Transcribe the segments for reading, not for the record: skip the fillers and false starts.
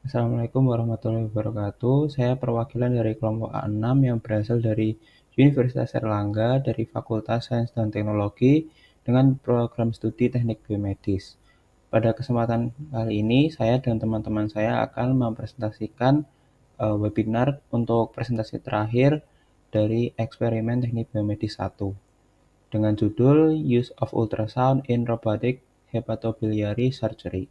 Assalamualaikum warahmatullahi wabarakatuh. Saya perwakilan dari kelompok A6 yang berasal dari Universitas Airlangga dari Fakultas Sains dan Teknologi dengan program studi Teknik Biomedis. Pada kesempatan kali ini, saya dan teman-teman saya akan mempresentasikan webinar untuk presentasi terakhir dari eksperimen Teknik Biomedis 1 dengan judul Use of Ultrasound in Robotic Hepatobiliary Surgery.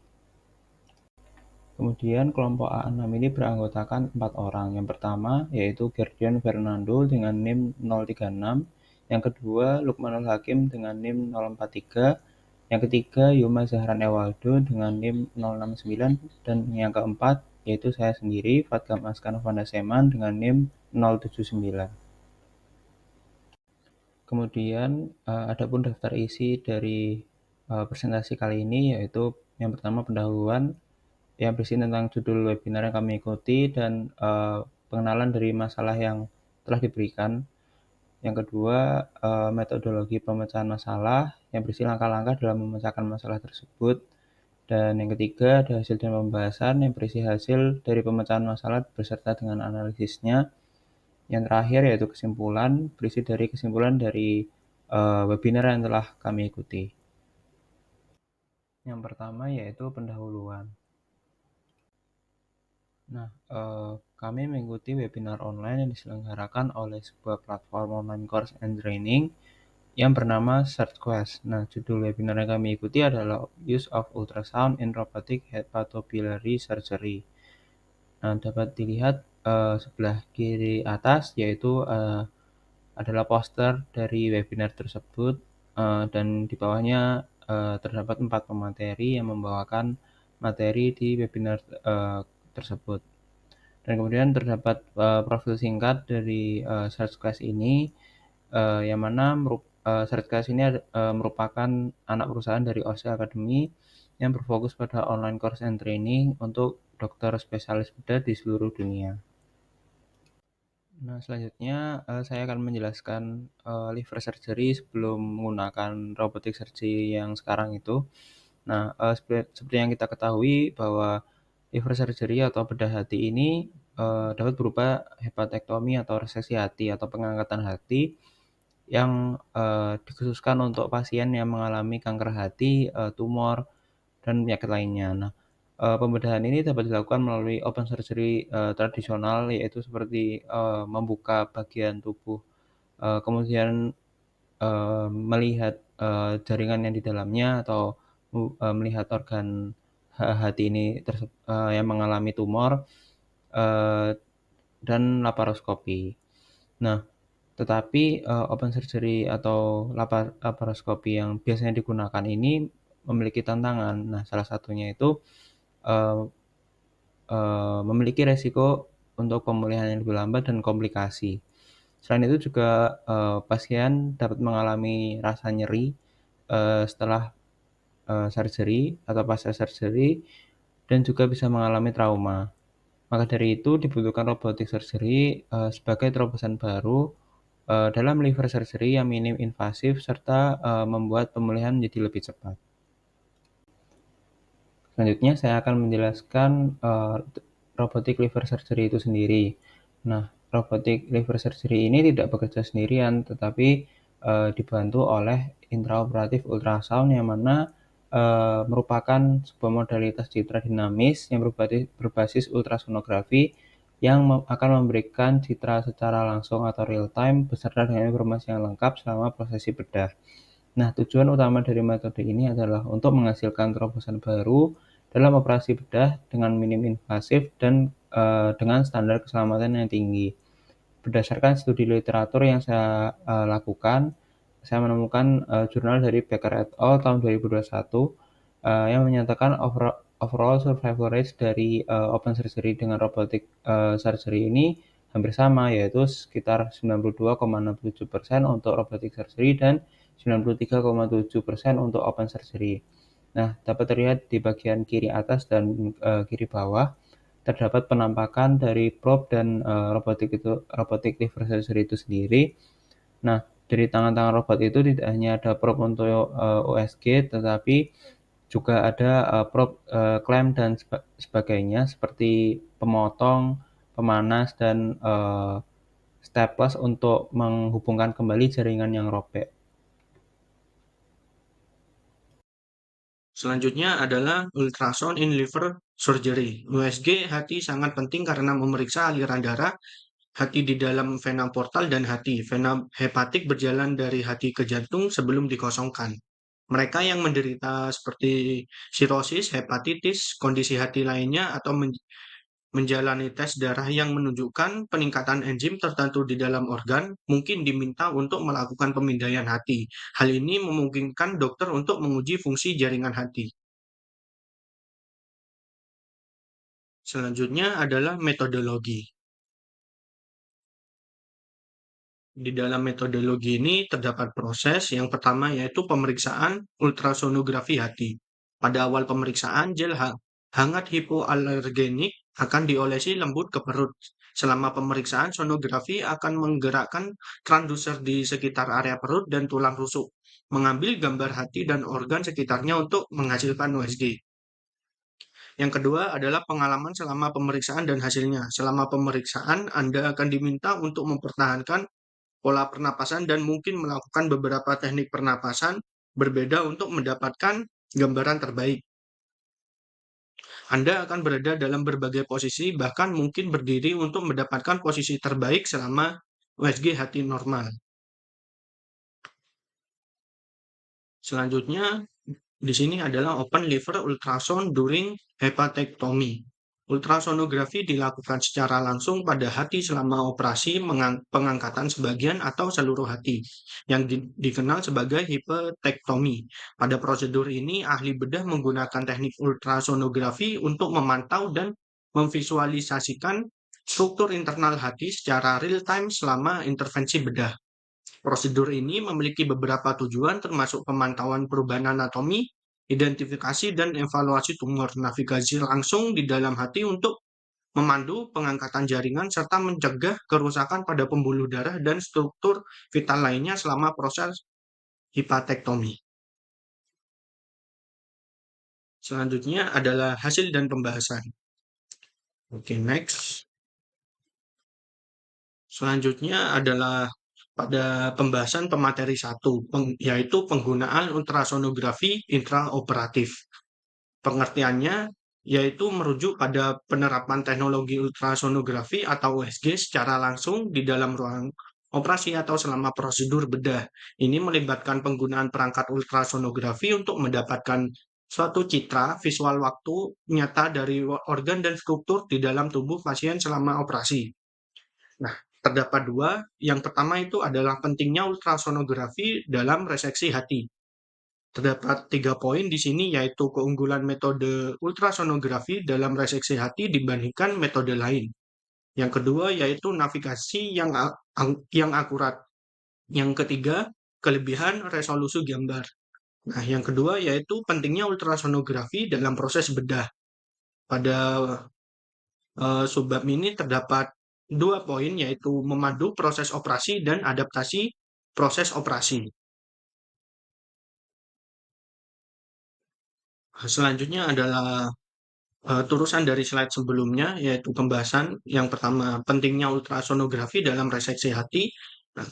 Kemudian kelompok A6 ini beranggotakan 4 orang. Yang pertama yaitu Gerdian Fernando dengan NIM 036, yang kedua Lukmanul Hakim dengan NIM 043, yang ketiga Yuma Zahran Ewaldo dengan NIM 069, dan yang keempat yaitu saya sendiri Fatkam Askan Vandaseman dengan NIM 079. Kemudian adapun daftar isi dari presentasi kali ini yaitu yang pertama pendahuluan yang berisi tentang judul webinar yang kami ikuti dan pengenalan dari masalah yang telah diberikan. Yang kedua, metodologi pemecahan masalah yang berisi langkah-langkah dalam memecahkan masalah tersebut. Dan yang ketiga, ada hasil dan pembahasan yang berisi hasil dari pemecahan masalah beserta dengan analisisnya. Yang terakhir yaitu kesimpulan, berisi dari kesimpulan dari webinar yang telah kami ikuti. Yang pertama yaitu pendahuluan. Nah, kami mengikuti webinar online yang diselenggarakan oleh sebuah platform online course and training yang bernama SearchQuest. Nah, judul webinar yang kami ikuti adalah Use of Ultrasound in Robotic Hepatobiliary Surgery. Nah, dapat dilihat sebelah kiri atas yaitu adalah poster dari webinar tersebut dan di bawahnya terdapat 4 pemateri yang membawakan materi di webinar tersebut. Dan kemudian terdapat profil singkat dari SearchQuest ini, yang mana SearchQuest ini merupakan anak perusahaan dari OSE Academy yang berfokus pada online course and training untuk dokter spesialis bedah di seluruh dunia. Nah, selanjutnya saya akan menjelaskan liver surgery sebelum menggunakan robotic surgery yang sekarang itu. Nah, seperti yang kita ketahui bahwa liver surgery atau bedah hati ini dapat berupa hepatektomi atau reseksi hati atau pengangkatan hati yang dikhususkan untuk pasien yang mengalami kanker hati, tumor, dan penyakit lainnya. Nah, pembedahan ini dapat dilakukan melalui open surgery tradisional, yaitu seperti membuka bagian tubuh, kemudian melihat jaringan yang di dalamnya atau melihat organ hati ini yang mengalami tumor, eee, dan laparoskopi. Nah, tetapi open surgery atau laparoskopi yang biasanya digunakan ini memiliki tantangan. Nah, salah satunya itu eee memiliki resiko untuk pemulihan yang lebih lambat dan komplikasi. Selain itu juga pasien dapat mengalami rasa nyeri setelah surgery atau pasca surgery dan juga bisa mengalami trauma. Maka dari itu dibutuhkan robotic surgery sebagai terobosan baru dalam liver surgery yang minim invasif serta membuat pemulihan menjadi lebih cepat. Selanjutnya saya akan menjelaskan robotic liver surgery itu sendiri. Nah, robotic liver surgery ini tidak bekerja sendirian, tetapi dibantu oleh intraoperatif ultrasound yang mana merupakan sebuah modalitas citra dinamis yang berbasis ultrasonografi yang akan memberikan citra secara langsung atau real time beserta dengan informasi yang lengkap selama prosesi bedah. Nah, tujuan utama dari metode ini adalah untuk menghasilkan terobosan baru dalam operasi bedah dengan minim invasif dan dengan standar keselamatan yang tinggi. Berdasarkan studi literatur yang saya lakukan, saya menemukan jurnal dari Becker et al. Tahun 2021 yang menyatakan overall survival rate dari open surgery dengan robotic surgery ini hampir sama, yaitu sekitar 92,67% untuk robotic surgery dan 93,7% untuk open surgery. Nah, dapat terlihat di bagian kiri atas dan kiri bawah terdapat penampakan dari probe dan robotic liver surgery itu sendiri. Nah, dari tangan-tangan robot itu tidak hanya ada probe untuk USG, tetapi Juga ada klem dan sebagainya seperti pemotong, pemanas, dan staples untuk menghubungkan kembali jaringan yang robek. Selanjutnya adalah ultrasound in liver surgery. USG hati sangat penting karena memeriksa aliran darah hati di dalam vena portal dan hati. Vena hepatik berjalan dari hati ke jantung sebelum dikosongkan. Mereka yang menderita seperti sirosis, hepatitis, kondisi hati lainnya, atau menjalani tes darah yang menunjukkan peningkatan enzim tertentu di dalam organ, mungkin diminta untuk melakukan pemindaian hati. Hal ini memungkinkan dokter untuk menguji fungsi jaringan hati. Selanjutnya adalah metodologi. Di dalam metodologi ini terdapat proses yang pertama yaitu pemeriksaan ultrasonografi hati. Pada awal pemeriksaan, gel hangat hipoalergenik akan diolesi lembut ke perut. Selama pemeriksaan, sonografi akan menggerakkan transducer di sekitar area perut dan tulang rusuk, mengambil gambar hati dan organ sekitarnya untuk menghasilkan USG. Yang kedua adalah pengalaman selama pemeriksaan dan hasilnya. Selama pemeriksaan, Anda akan diminta untuk mempertahankan pola pernapasan dan mungkin melakukan beberapa teknik pernapasan berbeda untuk mendapatkan gambaran terbaik. Anda akan berada dalam berbagai posisi, bahkan mungkin berdiri untuk mendapatkan posisi terbaik selama USG hati normal. Selanjutnya, di sini adalah open liver ultrasound during hepatectomy. Ultrasonografi dilakukan secara langsung pada hati selama operasi pengangkatan sebagian atau seluruh hati, yang dikenal sebagai hepatectomy. Pada prosedur ini, ahli bedah menggunakan teknik ultrasonografi untuk memantau dan memvisualisasikan struktur internal hati secara real-time selama intervensi bedah. Prosedur ini memiliki beberapa tujuan termasuk pemantauan perubahan anatomi, identifikasi dan evaluasi tumor, navigasi langsung di dalam hati untuk memandu pengangkatan jaringan serta mencegah kerusakan pada pembuluh darah dan struktur vital lainnya selama proses hipatektomi. Selanjutnya adalah hasil dan pembahasan. Oke, next. Selanjutnya adalah pada pembahasan pemateri 1, yaitu penggunaan ultrasonografi intraoperatif. Pengertiannya yaitu merujuk pada penerapan teknologi ultrasonografi atau USG secara langsung di dalam ruang operasi atau selama prosedur bedah. Ini melibatkan penggunaan perangkat ultrasonografi untuk mendapatkan suatu citra visual waktu nyata dari organ dan struktur di dalam tubuh pasien selama operasi. Nah, terdapat dua. Yang pertama itu adalah pentingnya ultrasonografi dalam reseksi hati. Terdapat 3 poin di sini, yaitu keunggulan metode ultrasonografi dalam reseksi hati dibandingkan metode lain. Yang kedua yaitu navigasi yang akurat. Yang ketiga, kelebihan resolusi gambar. Nah, yang kedua yaitu pentingnya ultrasonografi dalam proses bedah. Pada subbab ini terdapat 2 poin, yaitu memandu proses operasi dan adaptasi proses operasi. Selanjutnya adalah turusan dari slide sebelumnya, yaitu pembahasan yang pertama, pentingnya ultrasonografi dalam reseksi hati. Nah,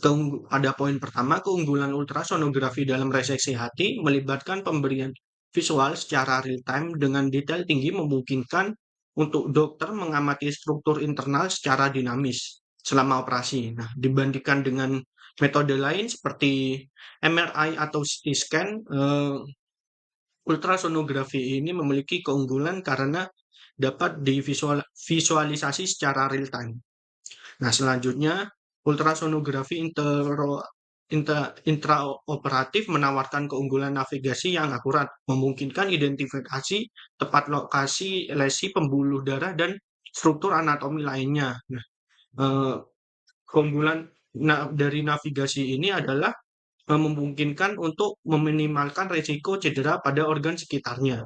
pada poin pertama, keunggulan ultrasonografi dalam reseksi hati melibatkan pemberian visual secara real-time dengan detail tinggi memungkinkan untuk dokter mengamati struktur internal secara dinamis selama operasi. Nah, dibandingkan dengan metode lain seperti MRI atau CT scan, ultrasonografi ini memiliki keunggulan karena dapat divisualisasi secara real time. Nah, selanjutnya ultrasonografi intraoperatif menawarkan keunggulan navigasi yang akurat, memungkinkan identifikasi tepat lokasi lesi pembuluh darah dan struktur anatomi lainnya. Nah, eh, keunggulan dari navigasi ini adalah memungkinkan untuk meminimalkan risiko cedera pada organ sekitarnya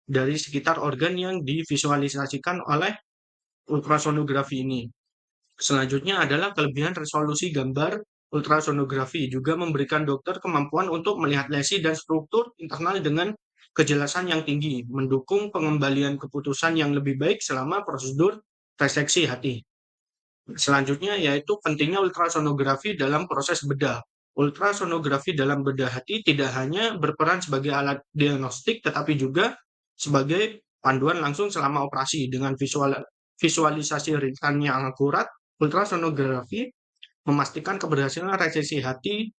dari sekitar organ yang divisualisasikan oleh ultrasonografi ini. Selanjutnya adalah kelebihan resolusi gambar ultrasonografi juga memberikan dokter kemampuan untuk melihat lesi dan struktur internal dengan kejelasan yang tinggi, mendukung pengembalian keputusan yang lebih baik selama prosedur reseksi hati. Selanjutnya yaitu pentingnya ultrasonografi dalam proses bedah. Ultrasonografi dalam bedah hati tidak hanya berperan sebagai alat diagnostik, tetapi juga sebagai panduan langsung selama operasi. Dengan visualisasi real yang akurat, ultrasonografi memastikan keberhasilan reseksi hati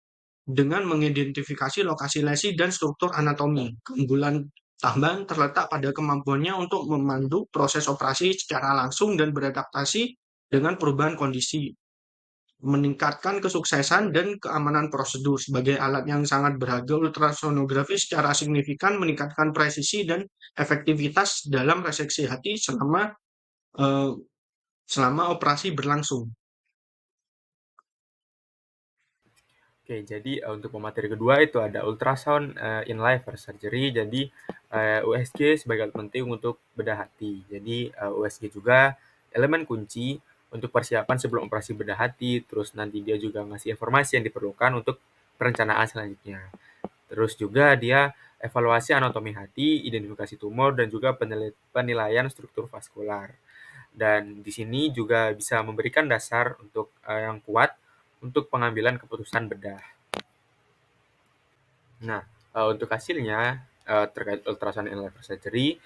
dengan mengidentifikasi lokasi lesi dan struktur anatomi. Keunggulan tambahan terletak pada kemampuannya untuk memandu proses operasi secara langsung dan beradaptasi dengan perubahan kondisi, meningkatkan kesuksesan dan keamanan prosedur. Sebagai alat yang sangat berharga, ultrasonografi secara signifikan meningkatkan presisi dan efektivitas dalam reseksi hati eh, selama operasi berlangsung. Oke, jadi untuk pemateri kedua itu ada ultrasound in liver surgery. Jadi USG sebagai alat penting untuk bedah hati. Jadi USG juga elemen kunci untuk persiapan sebelum operasi bedah hati. Terus nanti dia juga ngasih informasi yang diperlukan untuk perencanaan selanjutnya. Terus juga dia evaluasi anatomi hati, identifikasi tumor, dan juga penilaian struktur vaskular. Dan di sini juga bisa memberikan dasar untuk yang kuat untuk pengambilan keputusan bedah. Nah, untuk hasilnya terkait ultrasound in liver surgery,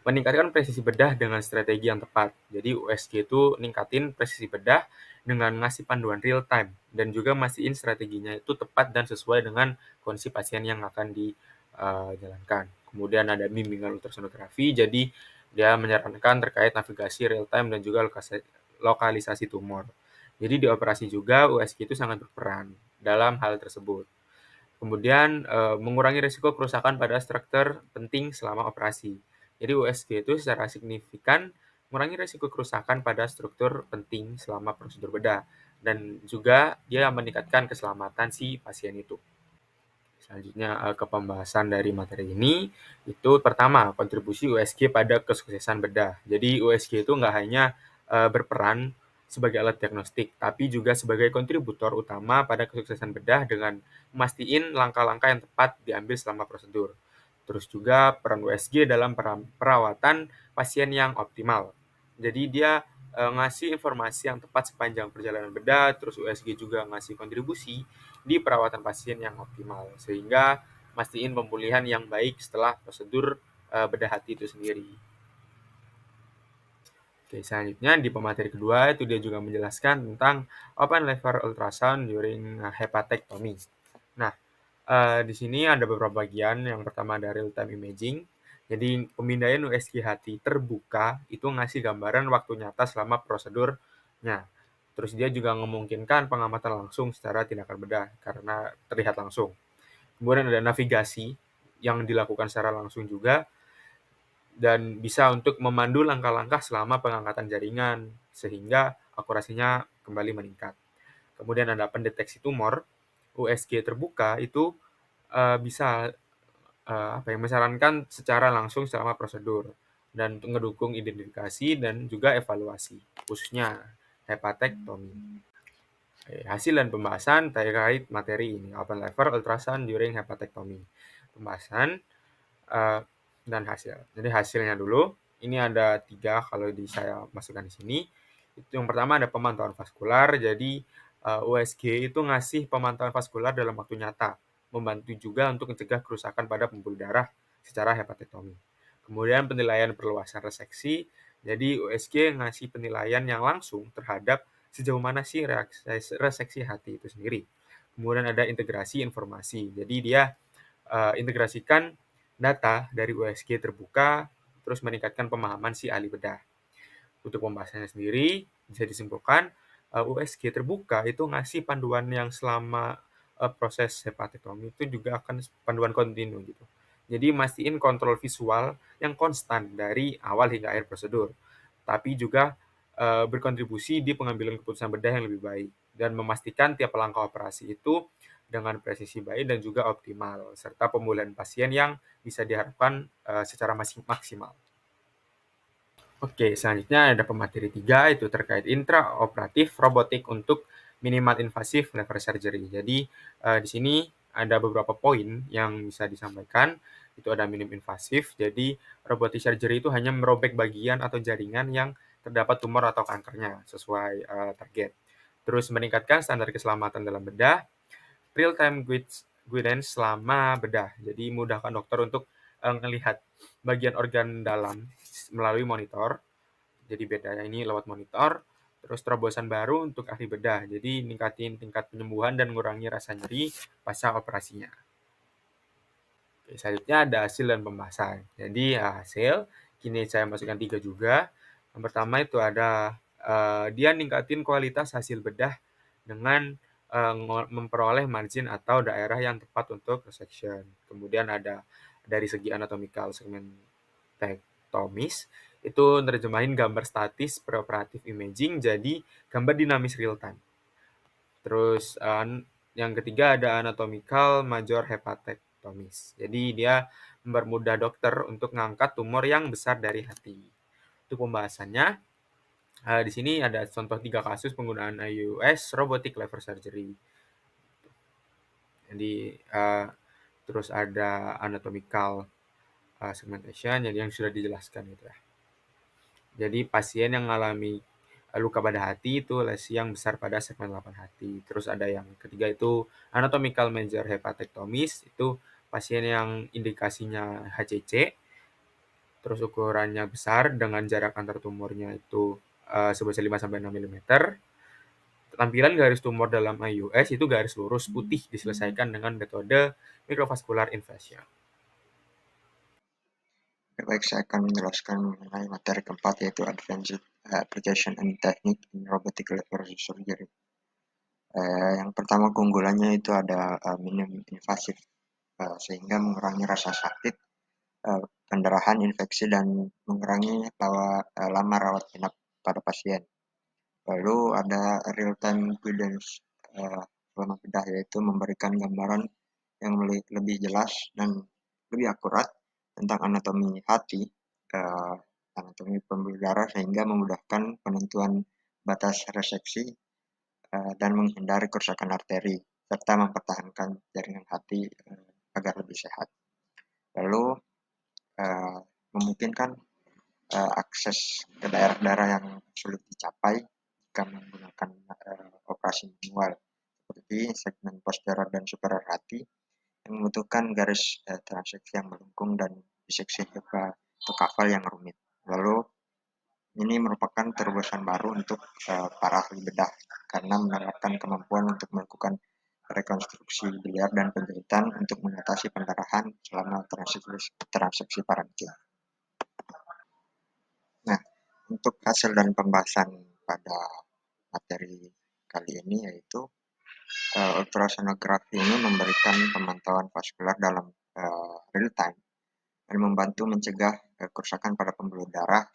meningkatkan presisi bedah dengan strategi yang tepat. Jadi USG itu ningkatin presisi bedah dengan ngasih panduan real time dan juga mastiin strateginya itu tepat dan sesuai dengan kondisi pasien yang akan dijalankan. Kemudian ada bimbingan ultrasonografi, jadi dia menyarankan terkait navigasi real time dan juga lokalisasi tumor. Jadi di operasi juga USG itu sangat berperan dalam hal tersebut. Kemudian mengurangi risiko kerusakan pada struktur penting selama operasi. Jadi USG itu secara signifikan mengurangi risiko kerusakan pada struktur penting selama prosedur bedah dan juga dia meningkatkan keselamatan si pasien itu. Selanjutnya ke pembahasan dari materi ini, itu pertama kontribusi USG pada kesuksesan bedah. Jadi USG itu nggak hanya berperan sebagai alat diagnostik, tapi juga sebagai kontributor utama pada kesuksesan bedah dengan memastikan langkah-langkah yang tepat diambil selama prosedur. Terus juga peran USG dalam perawatan pasien yang optimal. Jadi dia ngasih informasi yang tepat sepanjang perjalanan bedah, terus USG juga ngasih kontribusi di perawatan pasien yang optimal, sehingga mastiin pemulihan yang baik setelah prosedur bedah hati itu sendiri. Oke, selanjutnya di pemateri kedua itu dia juga menjelaskan tentang open lever ultrasound during hepatectomy. Nah, di sini ada beberapa bagian. Yang pertama ada real time imaging. Jadi pemindaian USG hati terbuka itu ngasih gambaran waktu nyata selama prosedurnya. Terus dia juga memungkinkan pengamatan langsung secara tindakan bedah karena terlihat langsung. Kemudian ada navigasi yang dilakukan secara langsung juga dan bisa untuk memandu langkah-langkah selama pengangkatan jaringan sehingga akurasinya kembali meningkat. Kemudian ada pendeteksi tumor, USG terbuka itu bisa menyarankan secara langsung selama prosedur dan untuk mendukung identifikasi dan juga evaluasi, khususnya hepatectomy. Hasil dan pembahasan terkait materi ini, open lever ultrasound during hepatectomy. Pembahasan dan hasil. Jadi hasilnya dulu, ini ada 3 kalau saya masukkan di sini. Itu yang pertama ada pemantauan vaskular, jadi USG itu ngasih pemantauan vaskular dalam waktu nyata, membantu juga untuk mencegah kerusakan pada pembuluh darah secara hepatectomy. Kemudian penilaian perluasan reseksi, jadi USG ngasih penilaian yang langsung terhadap sejauh mana sih reseksi hati itu sendiri. Kemudian ada integrasi informasi, jadi dia integrasikan data dari USG terbuka, terus meningkatkan pemahaman si ahli bedah. Untuk pembahasannya sendiri, bisa disimpulkan USG terbuka itu ngasih panduan yang selama proses hepatectomy itu juga akan panduan kontinu gitu. Jadi mastiin kontrol visual yang konstan dari awal hingga akhir prosedur, tapi juga berkontribusi di pengambilan keputusan bedah yang lebih baik dan memastikan tiap langkah operasi itu dengan presisi baik dan juga optimal, serta pemulihan pasien yang bisa diharapkan secara maksimal. Oke, selanjutnya ada pemateri 3, itu terkait intraoperatif robotik untuk minimal invasif lever surgery. Jadi, di sini ada beberapa poin yang bisa disampaikan. itu ada minim invasif, jadi robotic surgery itu hanya merobek bagian atau jaringan yang terdapat tumor atau kankernya sesuai target. Terus meningkatkan standar keselamatan dalam bedah, real time guidance selama bedah. Jadi mudahkan dokter untuk melihat bagian organ dalam melalui monitor. Jadi bedanya ini lewat monitor. Terus terobosan baru untuk ahli bedah. Jadi ningkatin tingkat penyembuhan dan mengurangi rasa nyeri pasca operasinya. Oke, selanjutnya ada hasil dan pembahasan. Jadi hasil, kini saya masukkan 3 juga. Yang pertama itu ada dia ningkatin kualitas hasil bedah dengan memperoleh margin atau daerah yang tepat untuk resection. Kemudian ada dari segi anatomical segmentektomis, itu nerjemahin gambar statis preoperatif imaging jadi gambar dinamis real time. Terus yang ketiga ada anatomical major hepatectomis. Jadi dia mempermudah dokter untuk mengangkat tumor yang besar dari hati. Itu pembahasannya. Di sini ada contoh 3 kasus penggunaan IUS robotic liver surgery. Jadi terus ada anatomical segmentation yang sudah dijelaskan gitu ya. Jadi pasien yang mengalami luka pada hati itu lesi yang besar pada segmen 8 hati. Terus ada yang ketiga itu anatomical major hepatectomis, itu pasien yang indikasinya HCC, terus ukurannya besar dengan jarak antar tumornya itu sebesar 5-6 mm. Tampilan garis tumor dalam IUS itu garis lurus putih diselesaikan dengan metode microvascular invasion. Baik, saya akan menjelaskan mengenai materi keempat, yaitu Advanced Application and Technique in Robotic Liver Surgery. Yang pertama keunggulannya itu ada minim invasif, sehingga mengurangi rasa sakit, pendarahan, infeksi, dan mengurangi lama rawat inap pada pasien. Lalu ada real-time guidance selama bedah, yaitu memberikan gambaran yang lebih jelas dan lebih akurat tentang anatomi hati, anatomi pembuluh darah, sehingga memudahkan penentuan batas reseksi dan menghindari kerusakan arteri, serta mempertahankan jaringan hati agar lebih sehat. Lalu memungkinkan akses ke daerah-daerah yang sulit dicapai jika menggunakan operasi manual, seperti segmen posterior dan superior hati yang membutuhkan garis transeksi yang melengkung dan diseksi atau kafal yang rumit. Lalu ini merupakan terobosan baru untuk para ahli bedah karena menawarkan kemampuan untuk melakukan rekonstruksi biliar dan penjahitan untuk mengatasi pendarahan selama transeksi parenkim. Nah, untuk hasil dan pembahasan pada materi kali ini yaitu ultrasonografi ini memberikan pemantauan vaskular dalam real time dan membantu mencegah kerusakan pada pembuluh darah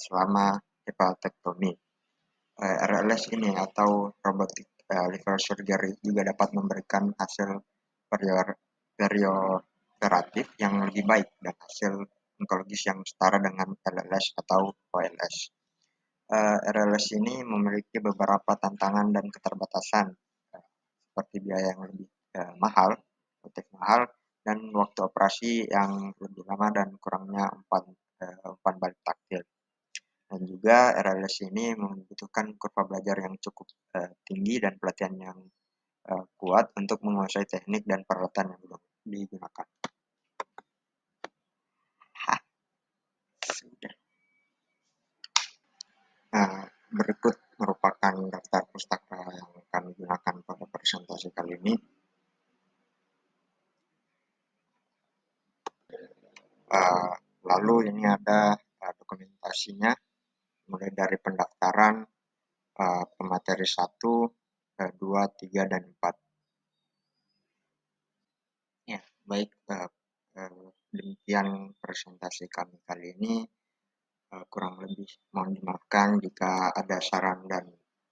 selama hepatectomy. RLS ini atau robotic liver surgery juga dapat memberikan hasil perioperatif yang lebih baik dan hasil onkologis yang setara dengan LLS atau OLS. RLS ini memiliki beberapa tantangan dan keterbatasan, seperti biaya yang lebih mahal, dan waktu operasi yang lebih lama dan kurangnya umpan balik taktil. Dan juga RLS ini membutuhkan kurva belajar yang cukup tinggi dan pelatihan yang kuat untuk menguasai teknik dan peralatan yang digunakan. Berikut merupakan daftar pustaka yang kami gunakan pada presentasi kali ini. Lalu ini ada dokumentasinya, mulai dari pendaftaran, pemateri 1, 2, 3, dan 4. Ya, baik, demikian presentasi kami kali ini. Kurang lebih mohon dimaafkan jika ada saran dan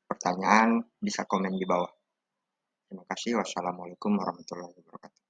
pertanyaan, bisa komen di bawah. Terima kasih. Wassalamualaikum warahmatullahi wabarakatuh.